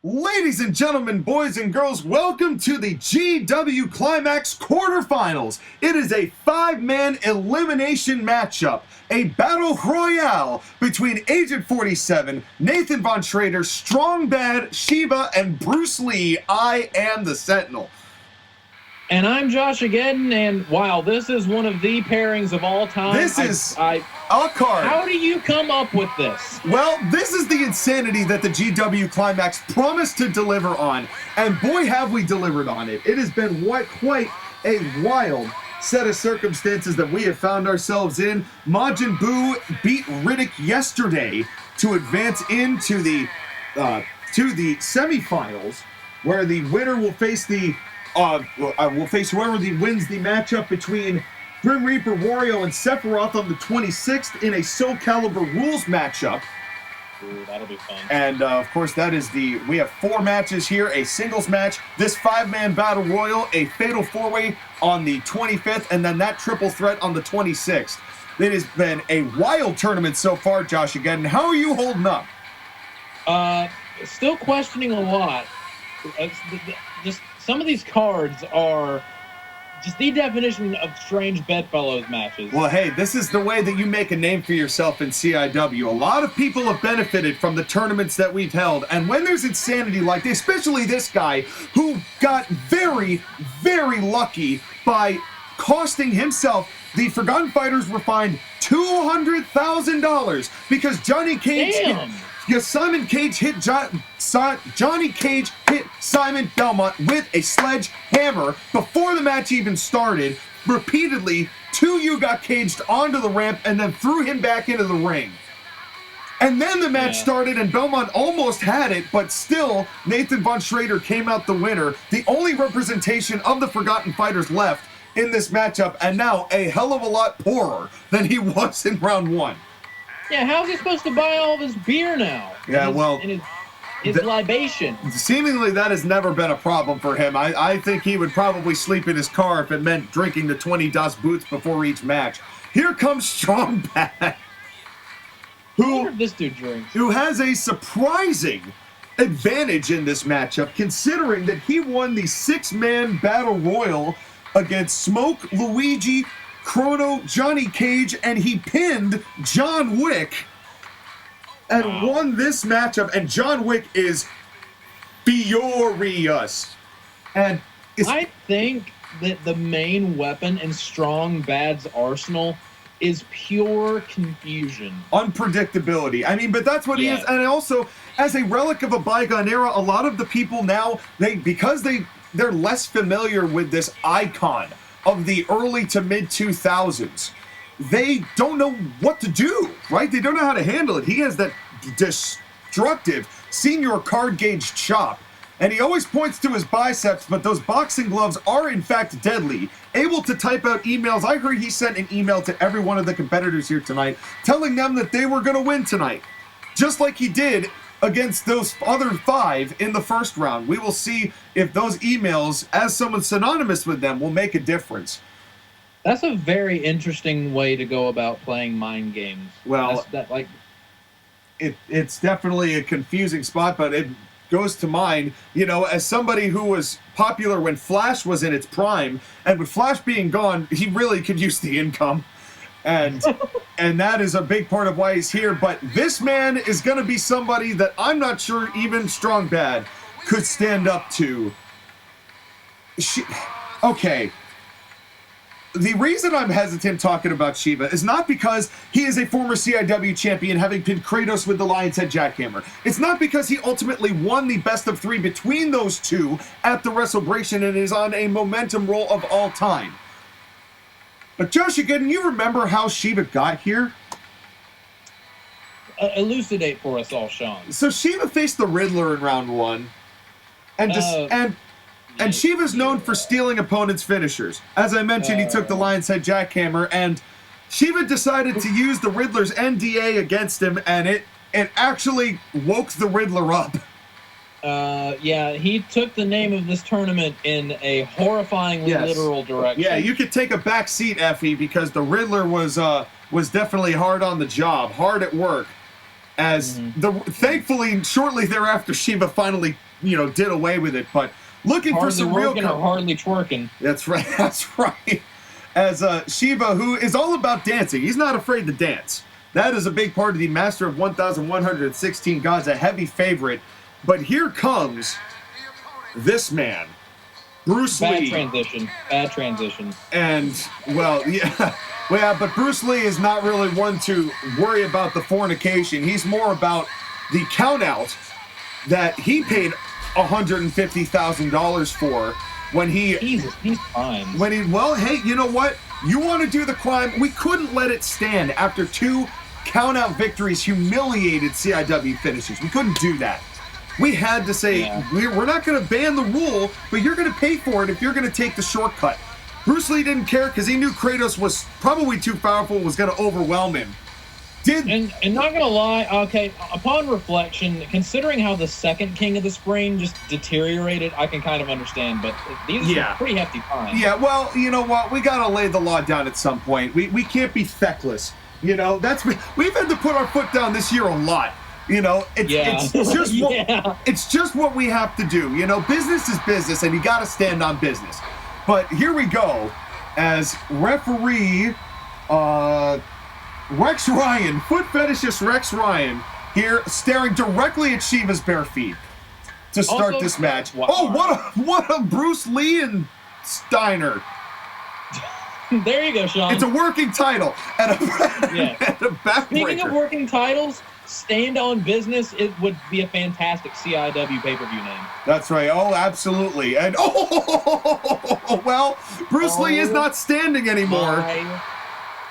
Ladies and gentlemen, boys and girls, welcome to the GW Climax Quarterfinals. It is a 5-man elimination matchup, a battle royale between Agent 47, Nathan Von Schrader, Strong Bad, Shiva, and Bruce Lee. I am the Sentinel. And I'm JOSHAGEDDON, and wow, this is one of the pairings of all time. This is a card. How do you come up with this? Well, this is the insanity that the GW Climax promised to deliver on, and boy have we delivered on it. It has been quite a wild set of circumstances that we have found ourselves in. Majin Buu beat Riddick yesterday to advance into the semifinals, where the winner will face whoever wins the matchup between Grim Reaper, Wario, and Sephiroth on the 26th in a Soul Calibur Rules matchup. Ooh, that'll be fun. And of course, we have 4 matches here, a singles match, this 5-man battle royal, a fatal 4-way on the 25th, and then that triple threat on the 26th. It has been a wild tournament so far, JOSHAGEDDON. How are you holding up? Still questioning a lot. Just some of these cards are just the definition of strange bedfellows matches. Well, hey, this is the way that you make a name for yourself in CIW. A lot of people have benefited from the tournaments that we've held, and when there's insanity like this, especially this guy, who got very, very lucky by costing himself, the Forgotten Fighters were fined $200,000 because Johnny Cage... Damn! Johnny Cage hit Simon Belmont with a sledgehammer before the match even started. Repeatedly, 2 you got caged onto the ramp and then threw him back into the ring. And then the match started and Belmont almost had it, but still, Nathan Von Schrader came out the winner. The only representation of the Forgotten Fighters left in this matchup, and now a hell of a lot poorer than he was in round 1. Yeah, how's he supposed to buy all of his beer now? Yeah, his libation. Seemingly that has never been a problem for him. I think he would probably sleep in his car if it meant drinking the 20 Das Boots before each match. Here comes Strong Bad, This dude drinks. who has a surprising advantage in this matchup, considering that he won the 6-man battle royal against Smoke, Luigi, Chrono, Johnny Cage, and he pinned John Wick and won this matchup. And John Wick is furious. And I think that the main weapon in Strong Bad's arsenal is pure confusion. Unpredictability. I mean, but that's what he is. And also, as a relic of a bygone era, a lot of the people now, because they're less familiar with this icon of the early to mid 2000s, they don't know what to do, right? They don't know how to handle it. He has that destructive senior card gauge chop, and he always points to his biceps, but those boxing gloves are in fact deadly. Able to type out emails. I heard he sent an email to every one of the competitors here tonight, telling them that they were going to win tonight, just like he did against those other 5 in the first round. We will see if those emails, as someone synonymous with them, will make a difference. That's a very interesting way to go about playing mind games. Well, it's definitely a confusing spot, but it goes to mind, as somebody who was popular when Flash was in its prime, and with Flash being gone, he really could use the income. And that is a big part of why he's here. But this man is going to be somebody that I'm not sure even Strong Bad could stand up to. Okay. The reason I'm hesitant talking about Shiva is not because he is a former CIW champion, having pinned Kratos with the Lion's Head Jackhammer. It's not because he ultimately won the best of 3 between those two at the WrestleBration and is on a momentum roll of all time. But JOSHAGEDDON, you remember how Shiva got here? Elucidate for us all, Sean. So Shiva faced the Riddler in round 1, and Shiva's known for stealing opponents' finishers. As I mentioned, he took the Lion's Head Jackhammer, and Shiva decided to use the Riddler's NDA against him, and it actually woke the Riddler up. Yeah, he took the name of this tournament in a horrifyingly literal direction. Yeah, you could take a back seat, Effie, because the Riddler was definitely hard on the job, hard at work. Thankfully, shortly thereafter, Shiva finally did away with it. But looking hardly for some real or hardly twerking. That's right. That's right. As Shiva, who is all about dancing, he's not afraid to dance. That is a big part of the Master of 1,116 Gods, a heavy favorite. But here comes this man, Bruce Lee. Bad transition. And, well, yeah. Well, yeah, but Bruce Lee is not really one to worry about the fornication. He's more about the count-out that he paid $150,000 for when he... Jesus, he's fine. Well, hey, you know what? You want to do the climb? We couldn't let it stand after 2 count-out victories, humiliated CIW finishes. We couldn't do that. We had to say, we're not going to ban the rule, but you're going to pay for it if you're going to take the shortcut. Bruce Lee didn't care because he knew Kratos was probably too powerful and was going to overwhelm him. And not going to lie, okay, upon reflection, considering how the second King of the Spring just deteriorated, I can kind of understand, but these are pretty hefty fines. Yeah, well, you know what? We got to lay the law down at some point. We can't be feckless. We've had to put our foot down this year a lot. It's just what we have to do. Business is business, and you got to stand on business. But here we go, as referee Rex Ryan, foot fetishist Rex Ryan, here staring directly at Shiva's bare feet to start this match. Wow. Oh, what a Bruce Lee and Steiner. There you go, Sean. It's a working title and a backbreaker. Speaking of working titles, Stand on Business, it would be a fantastic CIW pay-per-view name. That's right. Oh, absolutely. And well, Bruce Lee is not standing anymore. My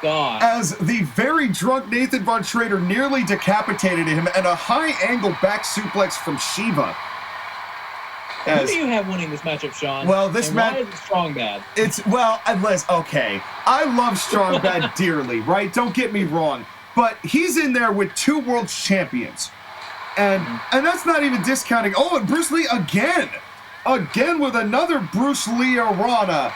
God. As the very drunk Nathan Von Schrader nearly decapitated him and a high-angle back suplex from Shiva. Who do you have winning this matchup, Sean? Well, this match... Why is it Strong Bad? Okay. I love Strong Bad dearly, right? Don't get me wrong. But he's in there with 2 world champions. And that's not even discounting. Oh, and Bruce Lee again. Again with another Bruce Lee Arana.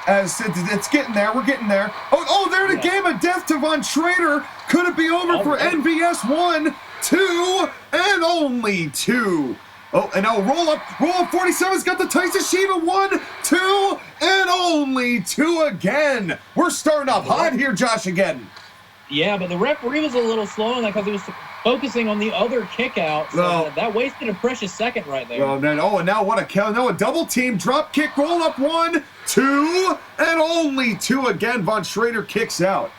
As it's getting there. We're getting there. Oh, there the game of death to Von Schrader. Could it be over for NVS 1, 2, and only 2? Oh, and now roll up 47's got the Tyson Shiva 1, 2, and only 2 again. We're starting off hot here, JOSHAGEDDON. Yeah, but the referee was a little slow on that because he was focusing on the other kick out. So that wasted a precious second right there. Well, then, and now what a kill. No, a double team drop kick, roll up 1, 2, and only 2 again. Von Schrader kicks out.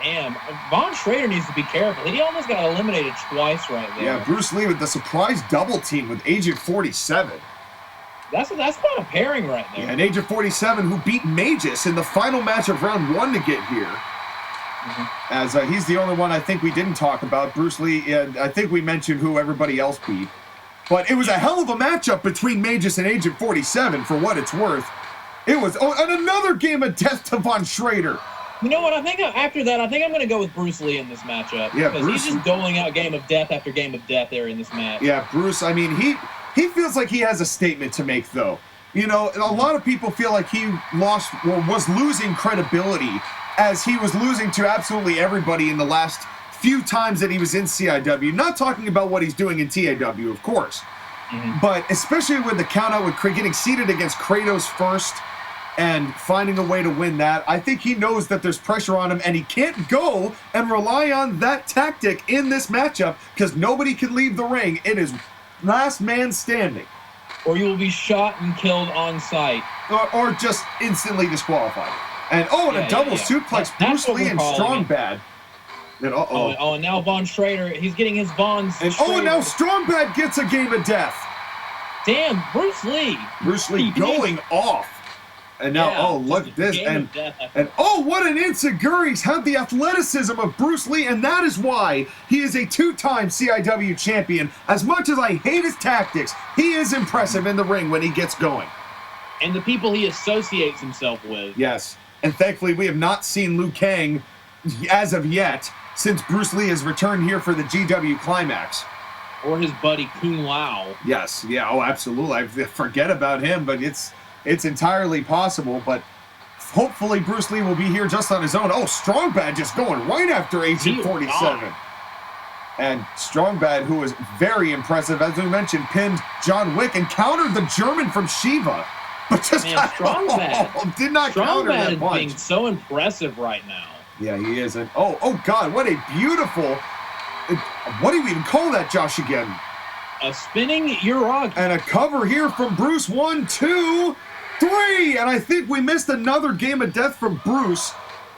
Damn, Von Schrader needs to be careful. He almost got eliminated twice right there. Yeah, Bruce Lee with the surprise double team with Agent 47. That's quite a pairing right there. Yeah, and Agent 47 who beat Magus in the final match of round 1 to get here. As he's the only one I think we didn't talk about. Bruce Lee, I think we mentioned who everybody else beat. But it was a hell of a matchup between Magus and Agent 47 for what it's worth. It was, and another game of death to Von Schrader. You know what? I think after that, I'm going to go with Bruce Lee in this matchup. Yeah, because he's just doling out game of death after game of death there in this match. Yeah, Bruce, I mean, he feels like he has a statement to make, though. A lot of people feel like he lost or was losing credibility as he was losing to absolutely everybody in the last few times that he was in CIW. Not talking about what he's doing in TAW, of course. But especially with the count-out with getting seated against Kratos first and finding a way to win that, I think he knows that there's pressure on him and he can't go and rely on that tactic in this matchup because nobody can leave the ring. It is last man standing. Or you will be shot and killed on sight. Or just instantly disqualified. And a double suplex, Bruce Lee and Strong Bad. And and now Von Schrader, he's getting his Von and now Strong Bad gets a game of death. Damn, Bruce Lee. Bruce Lee going off. And now, look at this. And what an Inseguri. He's had the athleticism of Bruce Lee, and that is why he is a 2-time CIW champion. As much as I hate his tactics, he is impressive in the ring when he gets going. And the people he associates himself with. Yes. And thankfully, we have not seen Liu Kang as of yet since Bruce Lee has returned here for the GW Climax. Or his buddy Kung Lao. Yes. Yeah. Oh, absolutely. I forget about him, but it's entirely possible. But hopefully Bruce Lee will be here just on his own. Oh, Strong Bad just going right after Agent 47. And Strong Bad, who was very impressive, as we mentioned, pinned John Wick and countered the German from Shiva. But just Strong Bad did not counter that punch. Being so impressive right now. Yeah, he is. And oh God, what a beautiful, what do you even call that, Josh, again? A spinning Urag. And a cover here from Bruce. 1, 2, 3. And I think we missed another game of death from Bruce.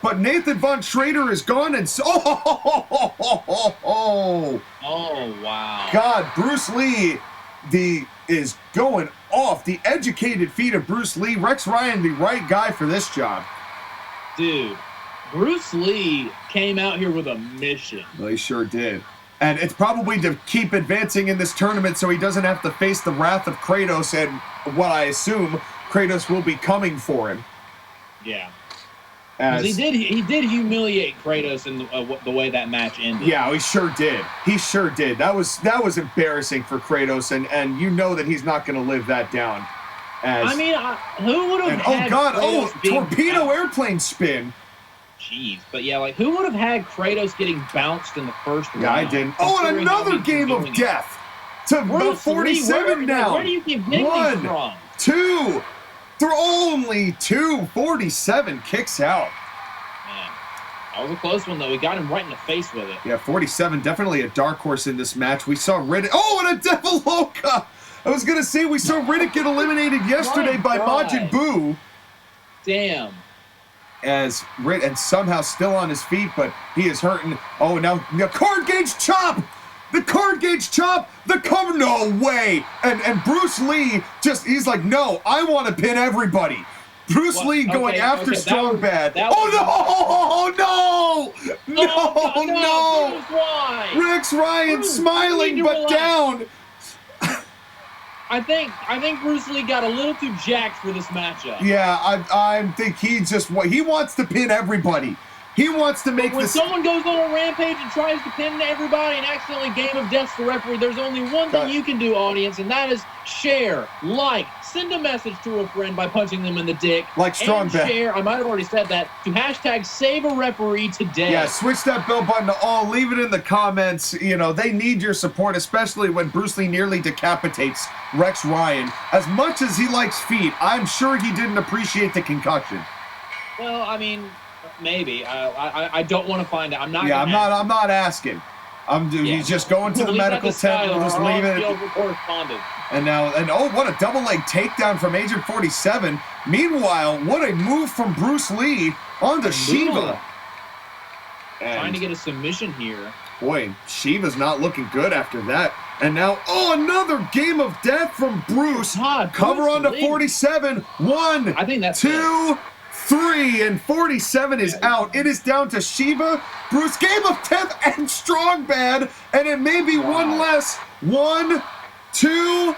But Nathan Von Schrader is gone, and oh, wow. God, Bruce Lee is going off. The educated feet of Bruce Lee. Rex Ryan, the right guy for this job. Dude, Bruce Lee came out here with a mission. Well, he sure did. And it's probably to keep advancing in this tournament so he doesn't have to face the wrath of Kratos, and what I assume Kratos will be coming for him. Yeah. He did humiliate Kratos in the way that match ended. Yeah, he sure did. He sure did. That was embarrassing for Kratos, and you know that he's not going to live that down. Who would have had oh God, Kratos torpedo airplane spin. Jeez, but yeah, like who would have had Kratos getting bounced in the first round? Yeah, I didn't. Oh, and another game of death. To about 47 now. Where do you keep hitting these from? 1, 2. They're only 2:47 kicks out. Man, that was a close one, though. We got him right in the face with it. Yeah, 47, definitely a dark horse in this match. We saw Riddick. Oh, and a Devil Loca! I was going to say, we saw Riddick get eliminated yesterday by Majin Buu. Damn. As and somehow still on his feet, but he is hurting. Oh, now the card gauge chop! The card gauge chop! The cover! No way! And Bruce Lee he's like, no, I want to pin everybody. Bruce Lee going after Strong Bad. Oh no! Rex Ryan smiling but down. I think Bruce Lee got a little too jacked for this matchup. Yeah, I think he wants to pin everybody. He wants to make when someone goes on a rampage and tries to pin everybody and accidentally game of death the referee, there's only one thing you can do, audience, and that is share, like, send a message to a friend by punching them in the dick. Like Strong Bad. Share, I might have already said that, to hashtag save a referee today. Yeah, switch that bell button to all. Leave it in the comments. You know, they need your support, especially when Bruce Lee nearly decapitates Rex Ryan. As much as he likes feet, I'm sure he didn't appreciate the concussion. Well, I mean, maybe. I don't want to find out. I'm not. Yeah, I'm not asking. He's just going to the medical tent. We'll just leave it. And what a double leg takedown from Agent 47. Meanwhile, what a move from Bruce Lee onto Shiva. Trying to get a submission here. Boy, Shiva's not looking good after that. And now, another game of death from Bruce. Cover onto 47. 1, I think that's 2, 3, and 47 is out. It is down to Shiva, Bruce, game of death, and Strong Bad, and it may be one less. 1, 2,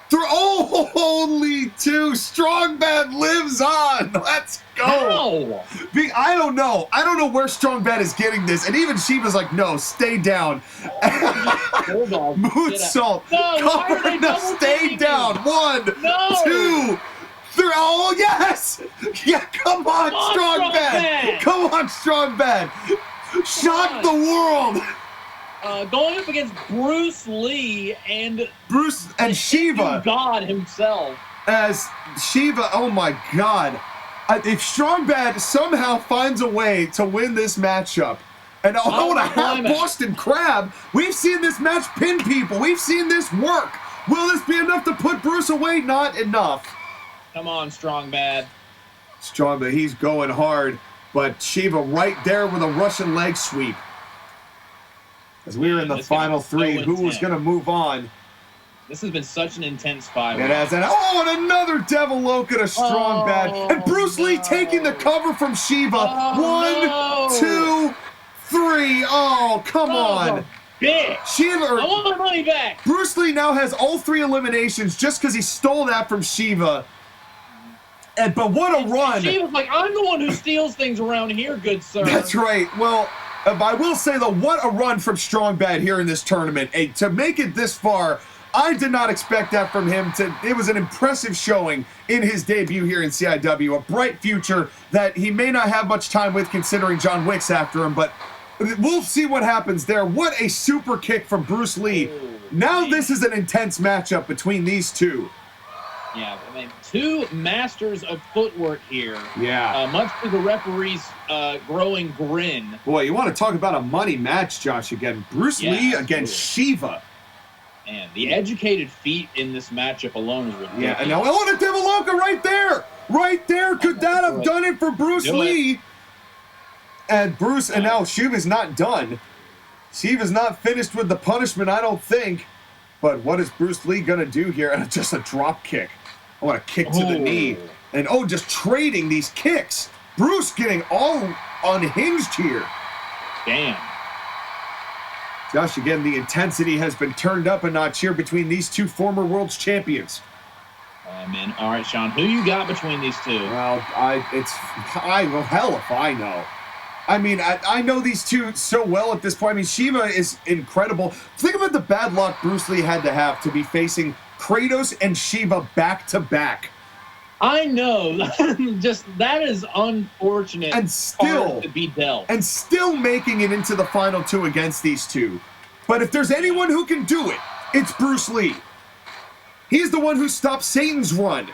3. Oh, only 2. Strong Bad lives on. Let's go. How? I don't know. I don't know where Strong Bad is getting this, and even Shiva's like, no, stay down. Moonsault. No, stay down. 1, 2, 3. Oh, yes! Yeah, come on, Strong Bad! Come on, Strong Bad! Shock the world! Going up against Bruce Lee and Shiva. God himself. As Shiva, oh my God. If Strong Bad somehow finds a way to win this matchup, and what a half Boston Crab, we've seen this match pin people, we've seen this work. Will this be enough to put Bruce away? Not enough. Come on, Strong Bad. Strong Bad, he's going hard, but Shiva right there with a Russian leg sweep. As we were in the final 3, who was going to move on? This has been such an intense fight. It has. And another Devil Loca to Strong Bad. And Bruce Lee taking the cover from Shiva. 1, 2, 3. Oh, come on. Bitch. I want my money back. Bruce Lee now has all 3 eliminations just because he stole that from Shiva. But what a run. Shiva's like, I'm the one who steals things around here, good sir. That's right. Well, I will say, though, what a run from Strong Bad here in this tournament. To make it this far, I did not expect that from him. It was an impressive showing in his debut here in CIW. A bright future that he may not have much time with considering John Wick's after him, but we'll see what happens there. What a super kick from Bruce Lee. Ooh, now man. this is an intense matchup between these two. Yeah, I mean, two masters of footwork here. Yeah. Much to the referee's growing grin. Boy, you want to talk about a money match, Josh, again. Bruce Lee against Shiva. And the educated feet in this matchup alone is ridiculous. Yeah, and now, oh, the Devil Loca right there! Right there! Could that have done it for Bruce Lee? And and now Shiva's not done. Shiva's not finished with the punishment, I don't think. But what is Bruce Lee gonna do here? And just a drop kick. I want a kick to the knee. And just trading these kicks. Bruce getting all unhinged here. Damn. Josh, again, the intensity has been turned up a notch here between these two former world's champions. Man. All right, Sean, who you got between these two? Well, hell if I know. I mean, I know these two so well at this point. I mean, Shiva is incredible. Think about the bad luck Bruce Lee had to have to be facing Kratos and Shiva back-to-back. I know. Just, that is unfortunate. And still, to be dealt. And still making it into the final two against these two. But if there's anyone who can do it, it's Bruce Lee. He's the one who stopped Satan's run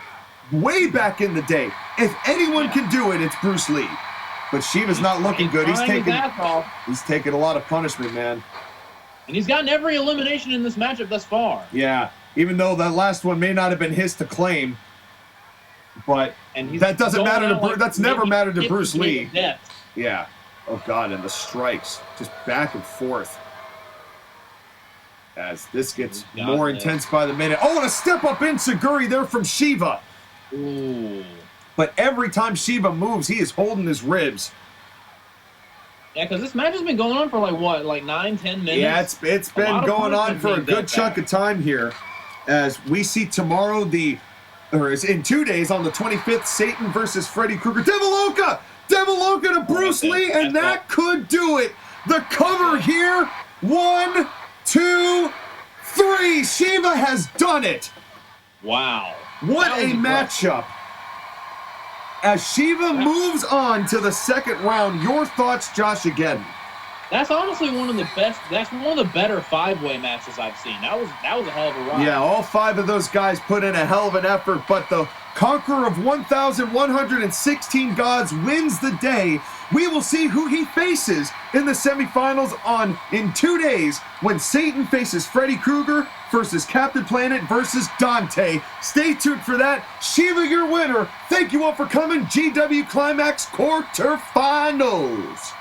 way back in the day. If anyone can do it, it's Bruce Lee. But Shiva's not looking good. He's taking a lot of punishment, man. And he's gotten every elimination in this matchup thus far. Yeah, even though that last one may not have been his to claim. But that doesn't matter to that's never mattered to Bruce Lee. Yeah. Oh God, and the strikes just back and forth. As this gets more intense by the minute. Oh, and a step up enziguri there from Shiva. Ooh. But every time Shiva moves, he is holding his ribs. Yeah, because this match has been going on for like 9-10 minutes. Yeah, it's been going on for a good chunk of time here. As we see tomorrow, in 2 days on the 25th, Satan versus Freddy Krueger. Devil Loca! Devil Loca to Bruce Lee, and that could do it. The cover here. 1, 2, 3. Shiva has done it. Wow. What a matchup. As Shiva moves on to the second round, your thoughts, JOSHAGEDDON? That's honestly one of the best. That's one of the better five-way matches I've seen. That was a hell of a run. Yeah, all 5 of those guys put in a hell of an effort, but the conqueror of 1,116 gods wins the day. We will see who he faces in the semifinals in 2 days when Satan faces Freddy Krueger versus Captain Planet versus Dante. Stay tuned for that. Shiva, your winner. Thank you all for coming. GW Climax Quarterfinals.